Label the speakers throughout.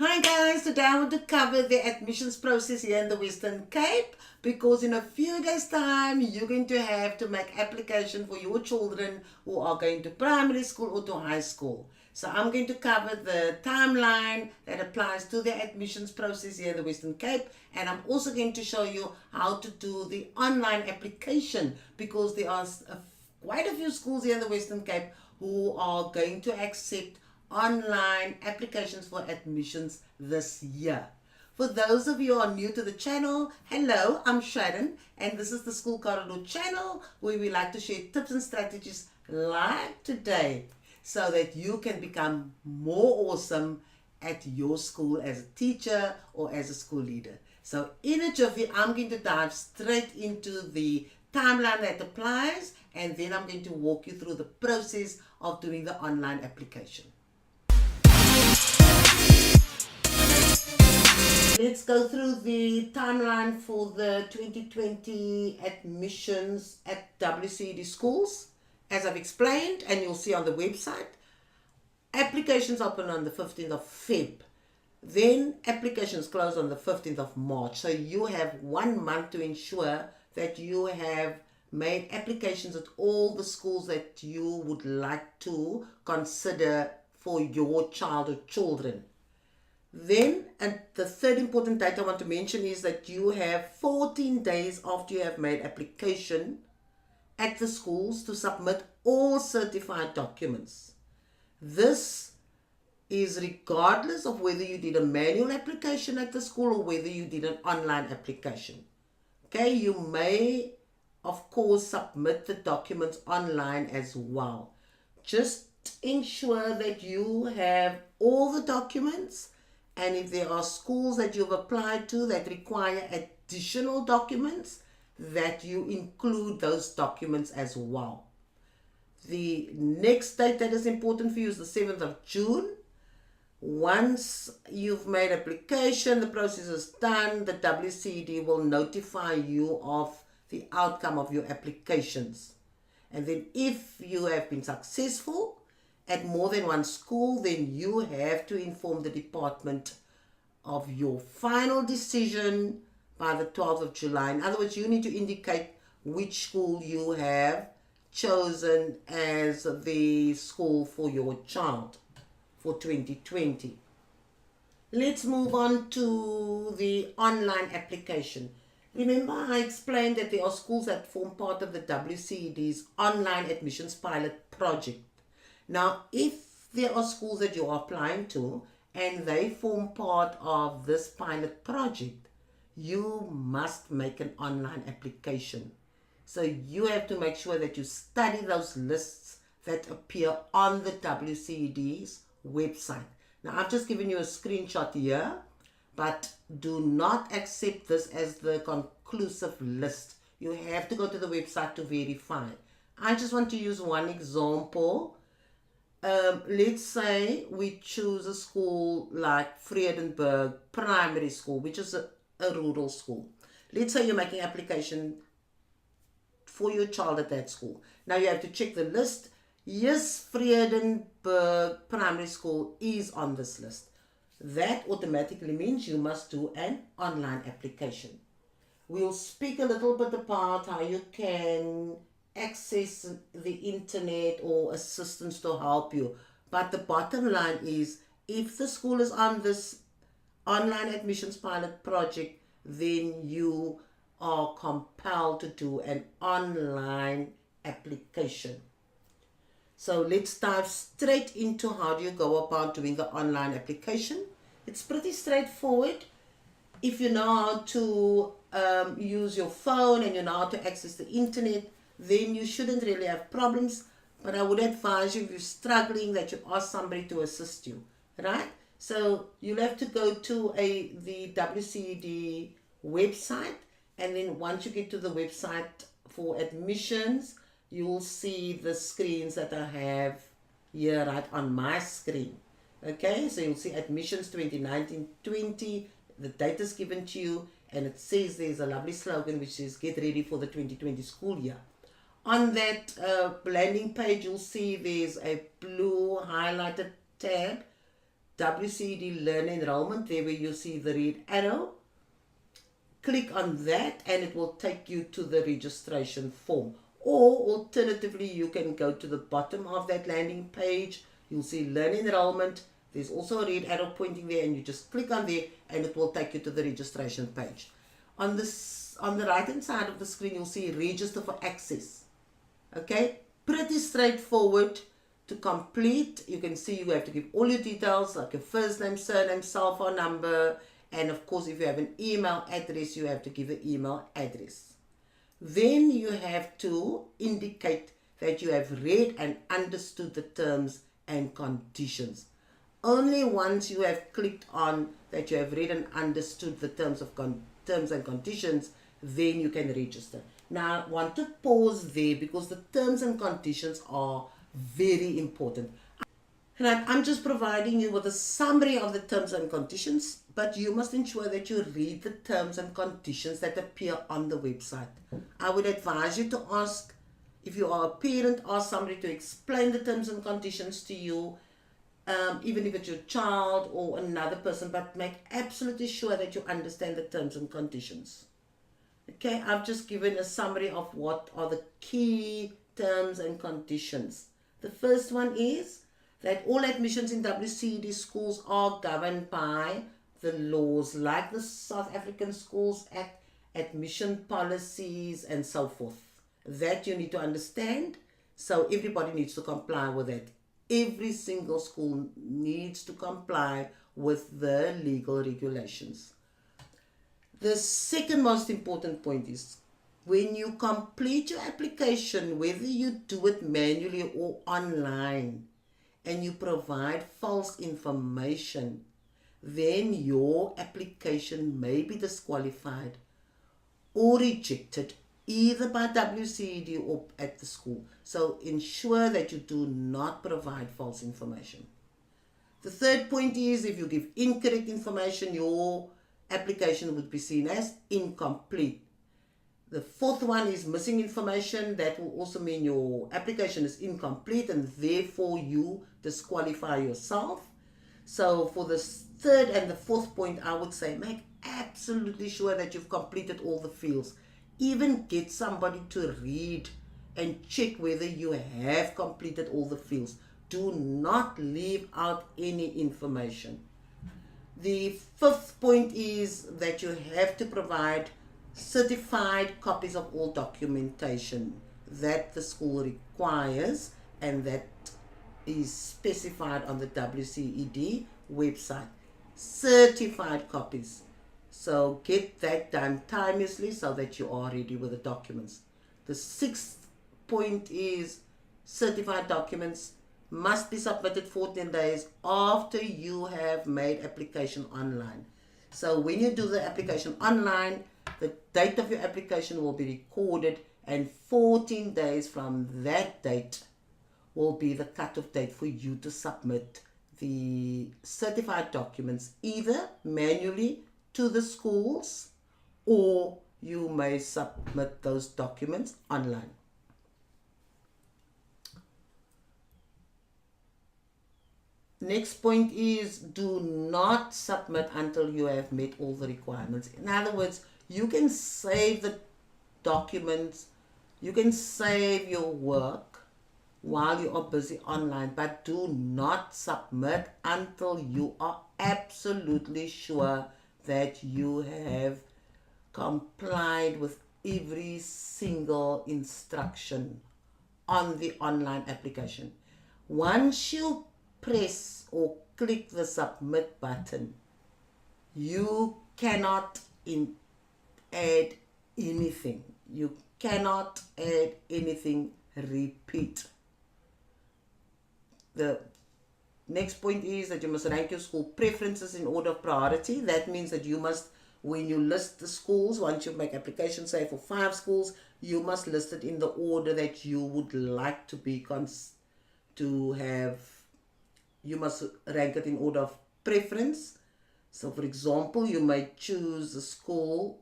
Speaker 1: Hi guys, today I want to cover the admissions process here in the Western Cape because in a few days time you're going to have to make application for your children who are going to primary school or to high school. So I'm going to cover the timeline that applies to the admissions process here in the Western Cape, and I'm also going to show you how to do the online application because there are quite a few schools here in the Western Cape who are going to accept online applications for admissions this year. For those of you who are new to the channel, hello, I'm Sharon, and this is the School Corridor channel where we like to share tips and strategies like today so that you can become more awesome at your school as a teacher or as a school leader. So in a jiffy, I'm going to dive straight into the timeline that applies, and then I'm going to walk you through the process of doing the online application. Let's go through the timeline for the 2020 admissions at WCED schools. As I've explained, and you'll see on the website, applications open on the 15th of Feb. Then applications close on the 15th of March. So you have 1 month to ensure that you have made applications at all the schools that you would like to consider for your child or children. Then, and the third important date I want to mention is that you have 14 days after you have made application at the schools to submit all certified documents. This is regardless of whether you did a manual application at the school or whether you did an online application. Okay, you may, of course, submit the documents online as well. Just ensure that you have all the documents, and if there are schools that you've applied to that require additional documents, that you include those documents as well. The next date that is important for you is the 7th of June. Once you've made application, the process is done, the WCED will notify you of the outcome of your applications. And then if you have been successful at more than one school, then you have to inform the department of your final decision by the 12th of July. In other words, you need to indicate which school you have chosen as the school for your child for 2020. Let's move on to the online application. Remember, I explained that there are schools that form part of the WCED's online admissions pilot project. Now, if there are schools that you are applying to and they form part of this pilot project, you must make an online application. So you have to make sure that you study those lists that appear on the WCED's website. Now, I've just given you a screenshot here, but do not accept this as the conclusive list. You have to go to the website to verify. I just want to use one example. Let's say we choose a school like Vredenburg Primary School, which is a rural school. Let's say you're making application for your child at that school. Now you have to check the list. Yes, Vredenburg Primary School is on this list. That automatically means you must do an online application. We'll speak a little bit about how you can access the internet or assistance to help you. But the bottom line is, if the school is on this online admissions pilot project, then you are compelled to do an online application. So let's dive straight into how do you go about doing the online application. It's pretty straightforward. If you know how to use your phone and you know how to access the internet, then you shouldn't really have problems. But I would advise you, if you're struggling, that you ask somebody to assist you, right? So you'll have to go to the WCED website, and then once you get to the website for admissions, you'll see the screens that I have here right on my screen. Okay, so you'll see admissions 2019-20, the date is given to you, and it says there's a lovely slogan which says get ready for the 2020 school year. On that landing page, you'll see there's a blue highlighted tab WCED Learner Enrollment, there where you see the red arrow. Click on that and it will take you to the registration form. Or alternatively, you can go to the bottom of that landing page. You'll see Learner Enrollment. There's also a red arrow pointing there, and you just click on there and it will take you to the registration page. On the right hand side of the screen, you'll see Register for Access. Okay, pretty straightforward to complete. You can see you have to give all your details like your first name, surname, cell phone number, and of course if you have an email address, you have to give an email address. Then you have to indicate that you have read and understood the terms and conditions. Only once you have clicked on that you have read and understood the terms and conditions, then you can register. Now I want to pause there because the terms and conditions are very important. Right, I'm just providing you with a summary of the terms and conditions, but you must ensure that you read the terms and conditions that appear on the website. I would advise you to ask, if you are a parent, ask somebody to explain the terms and conditions to you, even if it's your child or another person, but make absolutely sure that you understand the terms and conditions. Okay, I've just given a summary of what are the key terms and conditions. The first one is that all admissions in WCED schools are governed by the laws like the South African Schools Act, admission policies, and so forth. That you need to understand, so everybody needs to comply with that. Every single school needs to comply with the legal regulations. The second most important point is when you complete your application, whether you do it manually or online, and you provide false information, then your application may be disqualified or rejected either by WCED or at the school. So ensure that you do not provide false information. The third point is if you give incorrect information, your application would be seen as incomplete. The fourth one is missing information. That will also mean your application is incomplete and therefore you disqualify yourself. So for the third and the fourth point, I would say make absolutely sure that you've completed all the fields. Even get somebody to read and check whether you have completed all the fields. Do not leave out any information. The fifth point is that you have to provide certified copies of all documentation that the school requires and that is specified on the WCED website. Certified copies. So get that done timelessly so that you are ready with the documents. The sixth point is certified documents must be submitted 14 days after you have made application online. So when you do the application online, the date of your application will be recorded and 14 days from that date will be the cut-off date for you to submit the certified documents either manually to the schools or you may submit those documents online. Next point is do not submit until you have met all the requirements. In other words, you can save the documents, you can save your work while you are busy online, but do not submit until you are absolutely sure that you have complied with every single instruction on the online application. Once you press or click the submit button, you cannot add anything. You cannot add anything, repeat. The next point is that you must rank your school preferences in order of priority. That means that you must, when you list the schools, once you make application, say for 5 schools, you must list it in the order that you would like to be you must rank it in order of preference. So for example, you may choose a school,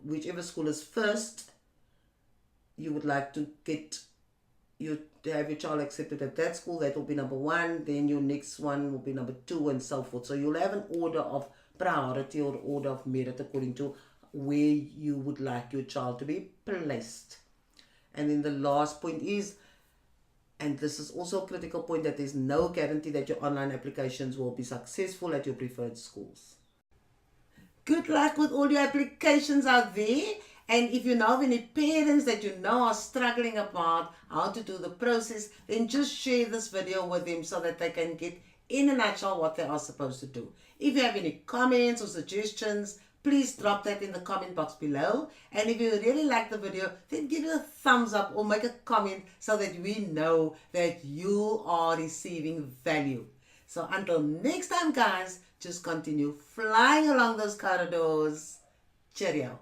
Speaker 1: whichever school is first, you would like to get you have your child accepted at that school, that will be number one, then your next one will be number two, and so forth. So you'll have an order of priority or order of merit according to where you would like your child to be placed. And then the last point is, and this is also a critical point, that there's no guarantee that your online applications will be successful at your preferred schools. Good luck with all your applications out there. And if you know of any parents that you know are struggling about how to do the process, then just share this video with them so that they can get in a nutshell what they are supposed to do. If you have any comments or suggestions, please drop that in the comment box below. And if you really like the video, then give it a thumbs up or make a comment so that we know that you are receiving value. So until next time, guys, just continue flying along those corridors. Cheerio.